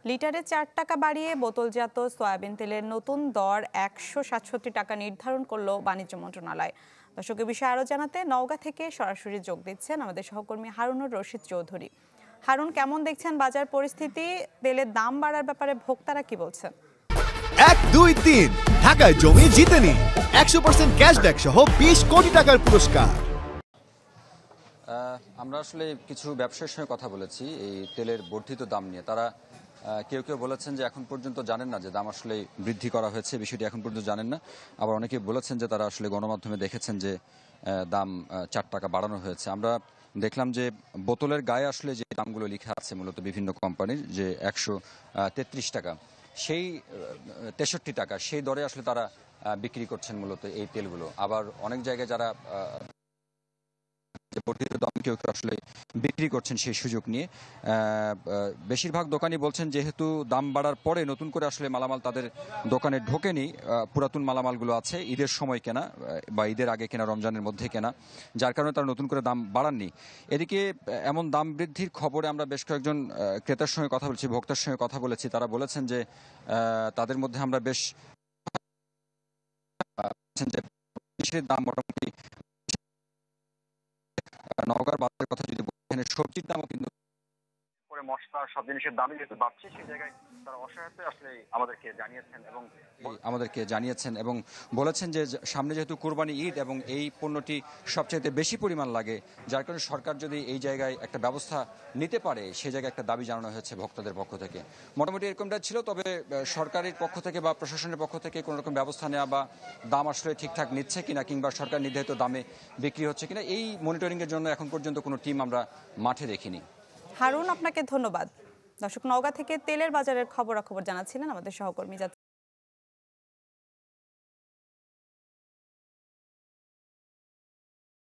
লিটারে 4 টাকা বাড়িয়ে বোতলজাত সয়াবিন তেলের নতুন দর 167 টাকা নির্ধারণ করল বাণিজ্য মন্ত্রণালয়। দর্শক, এ বিষয়ে আরও জানাতে নওগাঁ থেকে সরাসরি যোগ দিচ্ছেন আমাদের সহকর্মী হারুনুর রশিদ চৌধুরী। হারুন, কেমন দেখছেন বাজার পরিস্থিতি? তেলের দাম বাড়ার ব্যাপারে ভোক্তারা কি বলছেন? 1, 2, 3 ঢাকায় জমি জিতে নিন 100% ক্যাশব্যাক সহ 20 কোটি টাকার পুরস্কার। আমরা আসলে কিছু ব্যবসায়ীর সঙ্গে কথা বলেছি এই তেলের বর্ধিত দাম নিয়ে। তারা কেউ কেউ বলেছেন যে এখন পর্যন্ত জানেন না যে দাম আসলে বৃদ্ধি করা হয়েছে, বিষয়টি এখন পর্যন্ত জানেন না। আবার অনেকে বলেছেন যে তারা আসলে গণমাধ্যমে দেখেছেন যে দাম 4 টাকা বাড়ানো হয়েছে। আমরা দেখলাম যে বোতলের গায়ে আসলে যে দামগুলো লেখা আছে মূলত বিভিন্ন কোম্পানির, যে 133 টাকা, সেই 63 টাকা সেই দরে আসলে তারা বিক্রি করছেন মূলত এই তেলগুলো। আবার অনেক জায়গায় যারা বর্ধিত দাম কেউ কেউ আসলে বিক্রি করছেন সেই সুযোগ নিয়ে। বেশিরভাগ দোকানি বলছেন যেহেতু দাম বাড়ার পরে নতুন করে আসলে মালামাল তাদের দোকানে ঢোকেনি, পুরাতন মালামালগুলো আছে ঈদের সময় কেনা বা ঈদের আগে কেনা, রমজানের মধ্যে কেনা, যার কারণে তারা নতুন করে দাম বাড়াননি। এদিকে এমন দাম বৃদ্ধির খবরে আমরা বেশ কয়েকজন ক্রেতার সঙ্গে কথা বলেছি, ভোক্তার সঙ্গে কথা বলেছি। তারা বলেছেন যে তাদের মধ্যে আমরা বেশ দাম মোটামুটি নওগাঁর বাজারের কথা যদি এখানে সবজির দামও কিন্তু মশলা সব জিনিসের দামই যেহেতু বাড়ছে, সেই জায়গায় তারা অসহায়তা আসলে আমাদেরকে জানিয়েছেন এবং বলেছেন যে সামনে যেহেতু কুরবানি ঈদ এবং এই পণ্যটি সবচেয়ে বেশি পরিমাণ লাগে, যার কারণে সরকার যদি এই জায়গায় একটা ব্যবস্থা নিতে পারে, সেই জায়গায় একটা দাবি জানানো হয়েছে ভক্তদের পক্ষ থেকে। মোটামুটি এরকমটা ছিল। তবে সরকারের পক্ষ থেকে বা প্রশাসনের পক্ষ থেকে কোনো রকম ব্যবস্থা নেওয়া বা দাম আসলে ঠিকঠাক নিচ্ছে কিনা কিংবা সরকার নির্ধারিত দামে বিক্রি হচ্ছে কিনা, এই মনিটরিংয়ের জন্য এখন পর্যন্ত কোনো টিম আমরা মাঠে দেখিনি। হারুন, আপনাকে ধন্যবাদ। দর্শক, নওগাঁ থেকে তেলের বাজারের খবরাখবর জানাচ্ছিলেন আমাদের সহকর্মী।